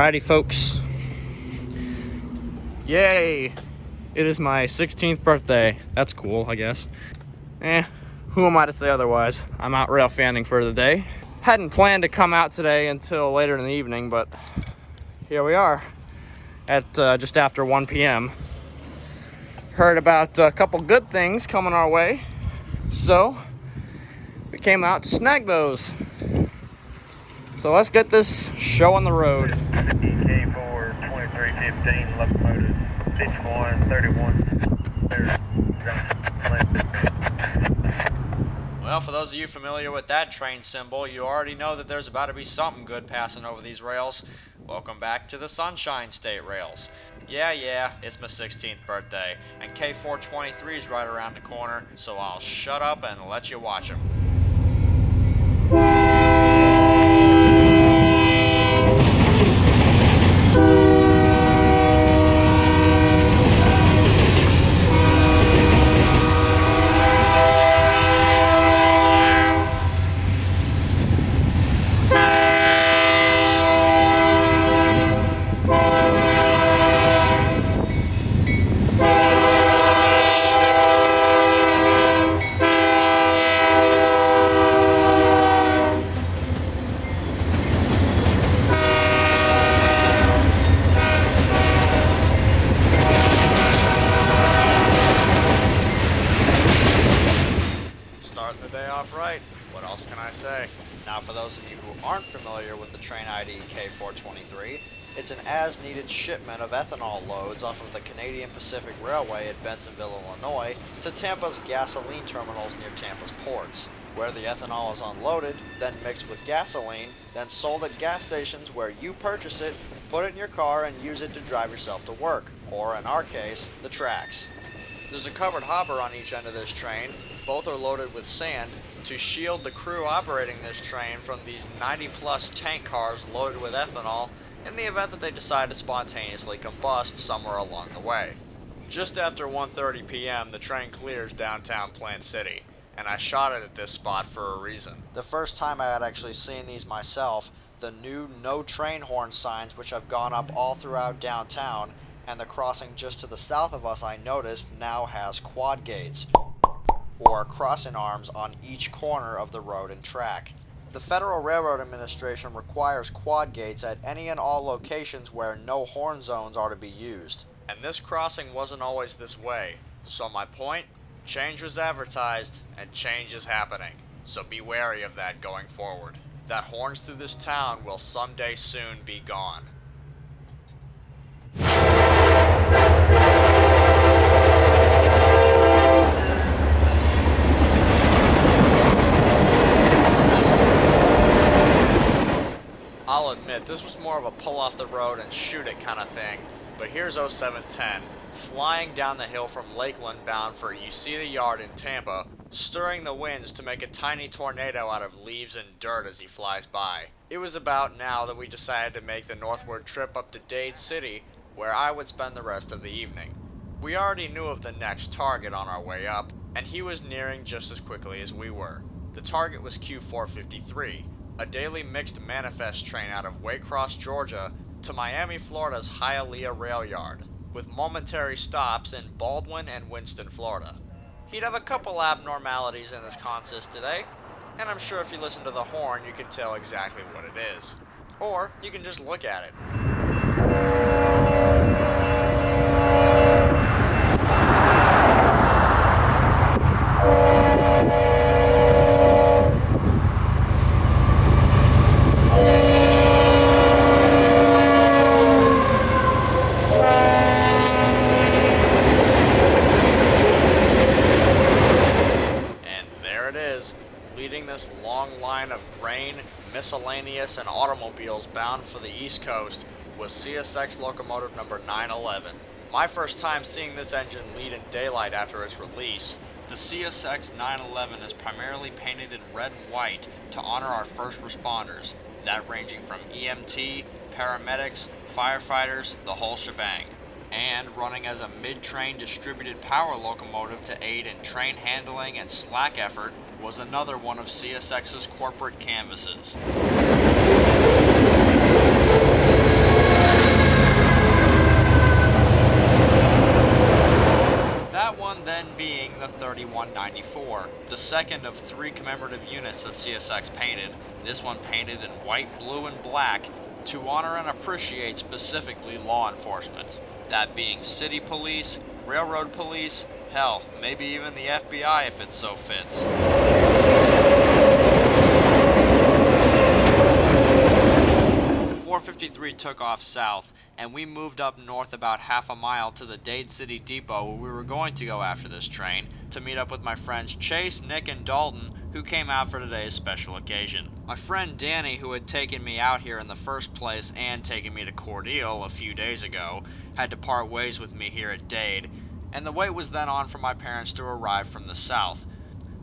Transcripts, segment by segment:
Alrighty, folks. Yay! It is my 16th birthday. That's cool, I guess. Who am I to say otherwise? I'm out rail fanning for the day. Hadn't planned to come out today until later in the evening, but here we are at just after 1 p.m. Heard about a couple good things coming our way, so we came out to snag those. So let's get this show on the road. K4 2315 locomotive 6131. Well, for those of you familiar with that train symbol, you already know that there's about to be something good passing over these rails. Welcome back to the Sunshine State Rails. Yeah, it's my 16th birthday, and K423 is right around the corner, so I'll shut up and let you watch them. Starting the day off right. What else can I say? Now, for those of you who aren't familiar with the train ID K423, it's an as-needed shipment of ethanol loads off of the Canadian Pacific Railway at Bensenville, Illinois, to Tampa's gasoline terminals near Tampa's ports, where the ethanol is unloaded, then mixed with gasoline, then sold at gas stations where you purchase it, put it in your car, and use it to drive yourself to work, or in our case, the tracks. There's a covered hopper on each end of this train. Both are loaded with sand to shield the crew operating this train from these 90-plus tank cars loaded with ethanol in the event that they decide to spontaneously combust somewhere along the way. Just after 1:30 p.m., the train clears downtown Plant City, and I shot it at this spot for a reason. The first time I had actually seen these myself, the new no train horn signs which have gone up all throughout downtown, and the crossing just to the south of us I noticed now has quad gates, or crossing arms on each corner of the road and track. The Federal Railroad Administration requires quad gates at any and all locations where no horn zones are to be used. And this crossing wasn't always this way. So my point? Change was advertised, and change is happening. So be wary of that going forward. That horns through this town will someday soon be gone. I'll admit, this was more of a pull off the road and shoot it kind of thing, but here's 0710, flying down the hill from Lakeland bound for Uceda Yard in Tampa, stirring the winds to make a tiny tornado out of leaves and dirt as he flies by. It was about now that we decided to make the northward trip up to Dade City, where I would spend the rest of the evening. We already knew of the next target on our way up, and he was nearing just as quickly as we were. The target was Q453, a daily mixed manifest train out of Waycross, Georgia to Miami, Florida's Hialeah Rail Yard, with momentary stops in Baldwin and Winston, Florida. He'd have a couple abnormalities in this consist today, and I'm sure if you listen to the horn you can tell exactly what it is. Or you can just look at it. Leading this long line of grain, miscellaneous, and automobiles bound for the East Coast was CSX locomotive number 911. My first time seeing this engine lead in daylight after its release. The CSX 911 is primarily painted in red and white to honor our first responders, that ranging from EMT, paramedics, firefighters, the whole shebang. And running as a mid-train distributed power locomotive to aid in train handling and slack effort was another one of CSX's corporate canvases. then being the 3194, the second of 3 commemorative units that CSX painted, this one painted in white, blue, and black, to honor and appreciate specifically law enforcement. That being city police, railroad police, hell, maybe even the FBI if it so fits. 453 took off south, and we moved up north about half a mile to the Dade City depot where we were going to go after this train to meet up with my friends Chase, Nick, and Dalton, who came out for today's special occasion. My friend Danny, who had taken me out here in the first place and taken me to Cordeal a few days ago, had to part ways with me here at Dade, and the wait was then on for my parents to arrive from the south.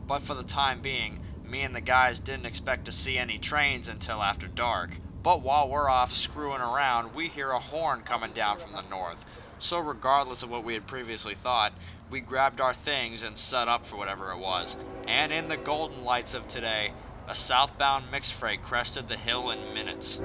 But for the time being, me and the guys didn't expect to see any trains until after dark. But while we're off screwing around, we hear a horn coming down from the north. So regardless of what we had previously thought, we grabbed our things and set up for whatever it was. And in the golden lights of today, a southbound mixed freight crested the hill in minutes.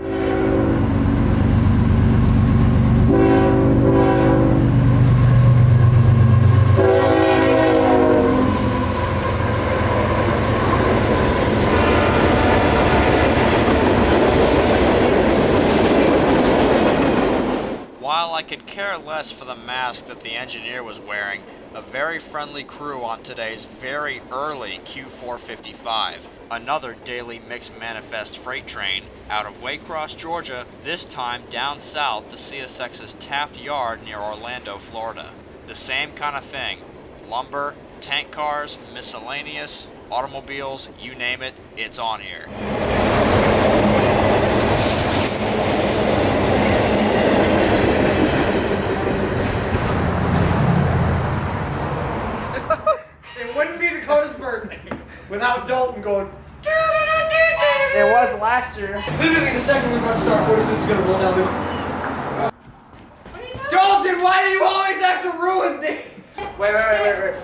While I could care less for the mask that the engineer was wearing, a very friendly crew on today's very early Q455, another daily mixed manifest freight train, out of Waycross, Georgia, this time down south to CSX's Taft Yard near Orlando, Florida. The same kind of thing. Lumber, tank cars, miscellaneous, automobiles, you name it, it's on here. It wouldn't be Dakota's birthday without Dalton going. It was last year. Literally the second we're about to start, Fortis is gonna roll down the. Dalton, why do you always have to ruin things? Wait. I gotta do it.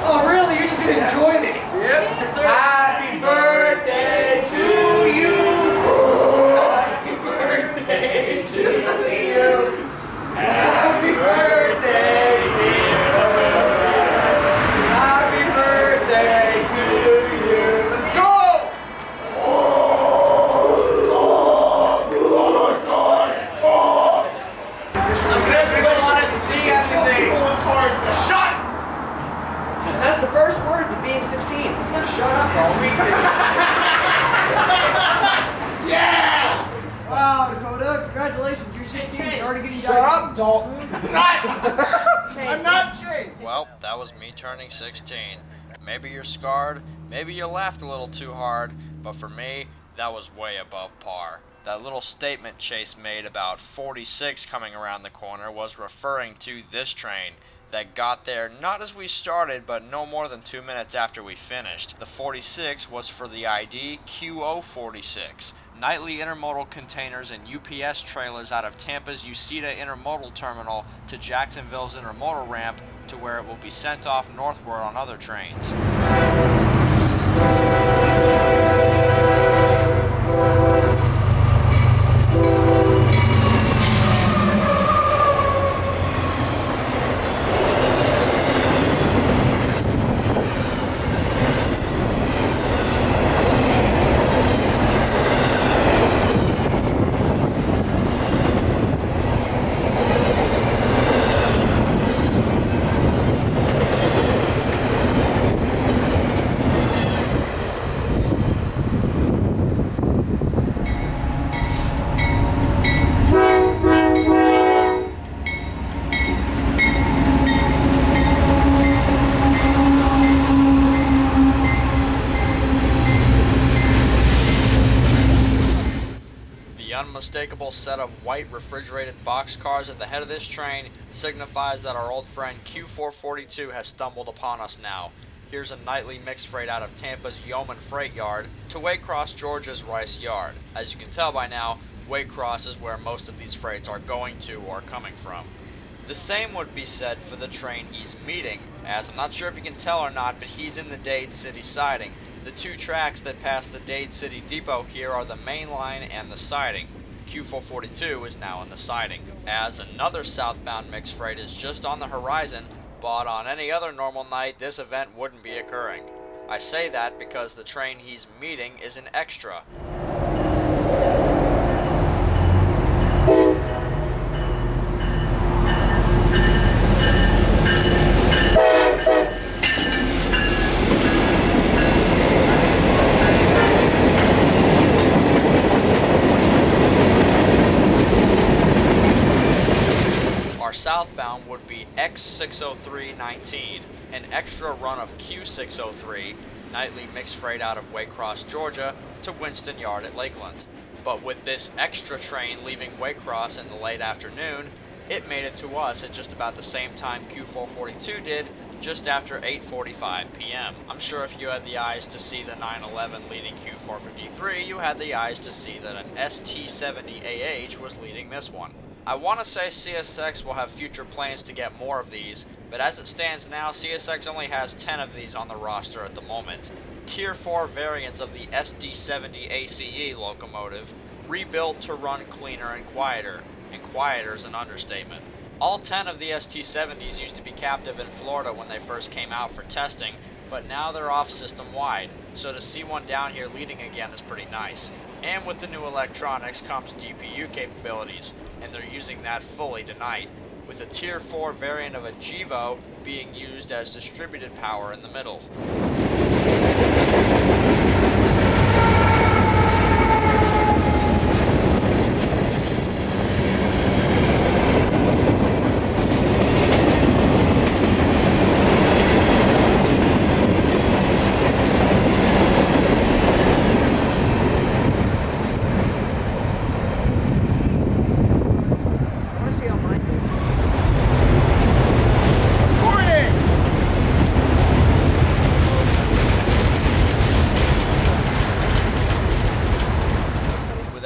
Oh really? You're just gonna enjoy this? Yep. Happy birthday to you. Happy birthday to you. Happy birthday, dear. Happy birthday to you. Let's go! I'm gonna drink a lot of tea at this age. Shut up! And that's the first words of being 16. Shut up, sweet Yeah! Wow, Dakota, congratulations, you're 16. You're already getting Shut up, Dalton. I'm not Chase. Well, that was me turning 16. Maybe you're scarred, maybe you laughed a little too hard, but for me, that was way above par. That little statement Chase made about 46 coming around the corner was referring to this train that got there not as we started, but no more than 2 minutes after we finished. The 46 was for the ID QO46. Nightly intermodal containers and UPS trailers out of Tampa's Uceda Intermodal Terminal to Jacksonville's Intermodal Ramp to where it will be sent off northward on other trains. Unmistakable set of white refrigerated boxcars at the head of this train signifies that our old friend Q442 has stumbled upon us now. Here's a nightly mixed freight out of Tampa's Yeoman Freight Yard to Waycross, Georgia's Rice Yard. As you can tell by now, Waycross is where most of these freights are going to or coming from. The same would be said for the train he's meeting, as I'm not sure if you can tell or not, but he's in the Dade City siding. The two tracks that pass the Dade City depot here are the main line and the siding. Q442 is now in the siding, as another southbound mixed freight is just on the horizon, but on any other normal night this event wouldn't be occurring. I say that because the train he's meeting is an extra. Our southbound would be X60319, an extra run of Q603, nightly mixed freight out of Waycross, Georgia, to Winston Yard at Lakeland. But with this extra train leaving Waycross in the late afternoon, it made it to us at just about the same time Q442 did, just after 8:45 p.m. I'm sure if you had the eyes to see the 911 leading Q453, you had the eyes to see that an ST70AH was leading this one. I want to say CSX will have future plans to get more of these, but as it stands now, CSX only has 10 of these on the roster at the moment. Tier 4 variants of the SD70 ACE locomotive, rebuilt to run cleaner and quieter is an understatement. All 10 of the ST70s used to be captive in Florida when they first came out for testing, but now they're off system-wide, so to see one down here leading again is pretty nice. And with the new electronics comes DPU capabilities, and they're using that fully tonight, with a Tier 4 variant of a GEVO being used as distributed power in the middle.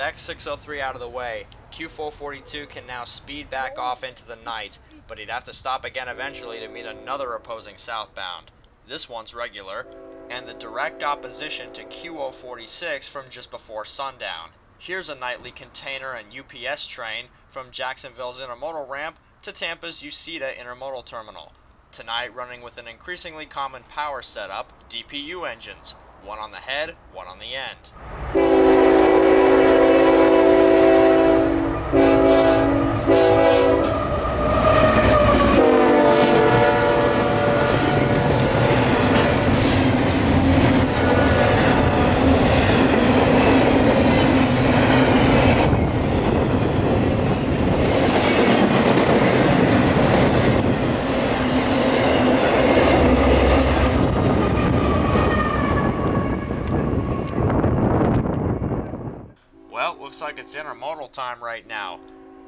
X603 out of the way, Q442 can now speed back off into the night, but he'd have to stop again eventually to meet another opposing southbound. This one's regular, and the direct opposition to Q046 from just before sundown. Here's a nightly container and UPS train from Jacksonville's Intermodal ramp to Tampa's Uceda Intermodal terminal. Tonight running with an increasingly common power setup, DPU engines, one on the head, one on the end. Well, looks like it's intermodal time right now.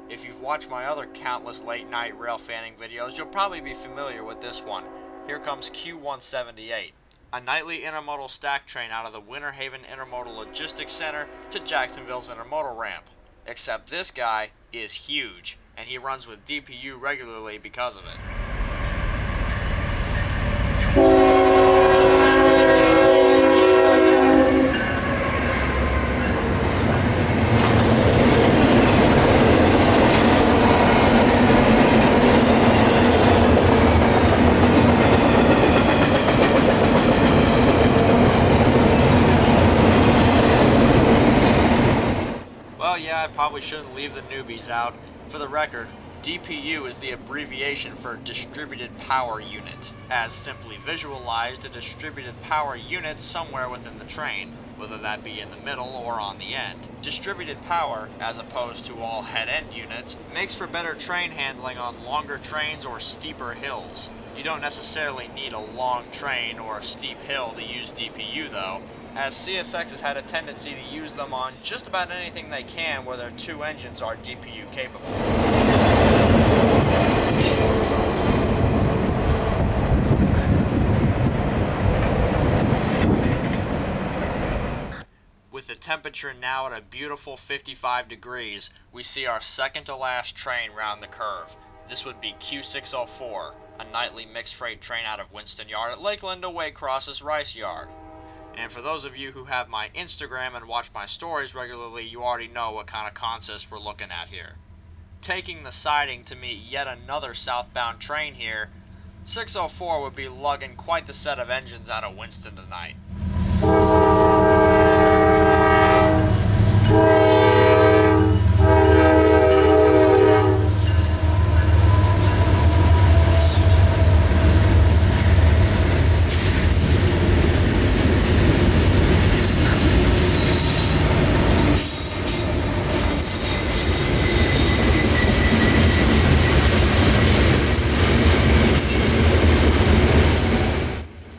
If you've watched my other countless late night rail fanning videos, you'll probably be familiar with this one. Here comes Q178, a nightly intermodal stack train out of the Winter Haven Intermodal Logistics Center to Jacksonville's Intermodal ramp. Except this guy is huge, and he runs with DPU regularly because of it. I probably shouldn't leave the newbies out. For the record, DPU is the abbreviation for Distributed Power Unit, as simply visualized a distributed power unit somewhere within the train, whether that be in the middle or on the end. Distributed power, as opposed to all head-end units, makes for better train handling on longer trains or steeper hills. You don't necessarily need a long train or a steep hill to use DPU though, as CSX has had a tendency to use them on just about anything they can where their two engines are DPU capable. With the temperature now at a beautiful 55 degrees, we see our second to last train round the curve. This would be Q604, a nightly mixed freight train out of Winston Yard at Lakeland to Waycross's Rice Yard. And for those of you who have my Instagram and watch my stories regularly, you already know what kind of consist we're looking at here. Taking the siding to meet yet another southbound train here, 604 would be lugging quite the set of engines out of Winston tonight.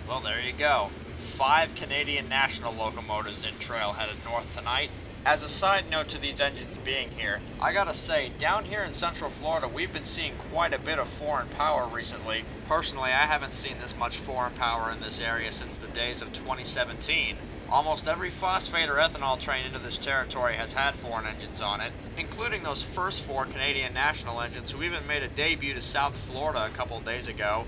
Well, there you go. 5 Canadian National locomotives in trail headed north tonight. As a side note to these engines being here, I gotta say, down here in Central Florida, we've been seeing quite a bit of foreign power recently. Personally, I haven't seen this much foreign power in this area since the days of 2017. Almost every phosphate or ethanol train into this territory has had foreign engines on it, including those first 4 Canadian National engines who even made a debut to South Florida a couple days ago.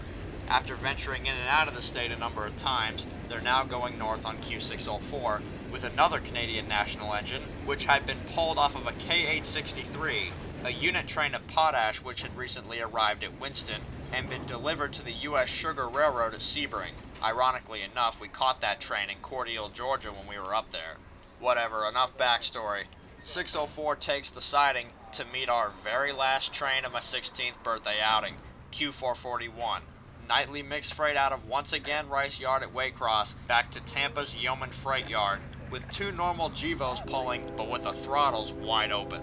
After venturing in and out of the state a number of times, they're now going north on Q604 with another Canadian National engine, which had been pulled off of a K863, a unit train of potash which had recently arrived at Winston and been delivered to the U.S. Sugar Railroad at Sebring. Ironically enough, we caught that train in Cordele, Georgia when we were up there. Whatever, enough backstory. 604 takes the siding to meet our very last train of my 16th birthday outing, Q441. Nightly mixed freight out of once again Rice Yard at Waycross back to Tampa's Yeoman Freight Yard, with 2 normal GEVOs pulling, but with the throttles wide open.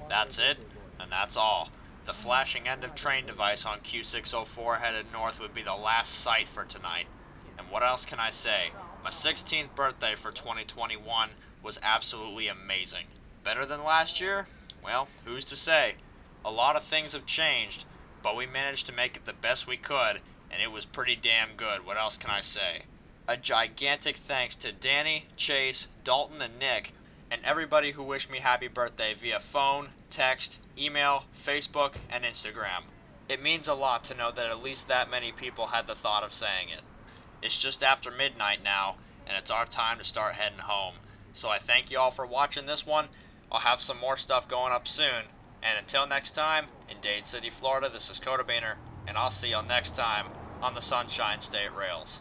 That's it, and that's all. The flashing end of train device on Q604 headed north would be the last sight for tonight. And what else can I say? My 16th birthday for 2021 was absolutely amazing. Better than last year? Well, who's to say? A lot of things have changed, but we managed to make it the best we could, and it was pretty damn good. What else can I say? A gigantic thanks to Danny, Chase, Dalton, and Nick, and everybody who wished me happy birthday via phone, text, email, Facebook, and Instagram. It means a lot to know that at least that many people had the thought of saying it. It's just after midnight now, and it's our time to start heading home. So I thank you all for watching this one. I'll have some more stuff going up soon. And until next time, in Dade City, Florida, this is Kotabeaner, and I'll see y'all next time on the Sunshine State Rails.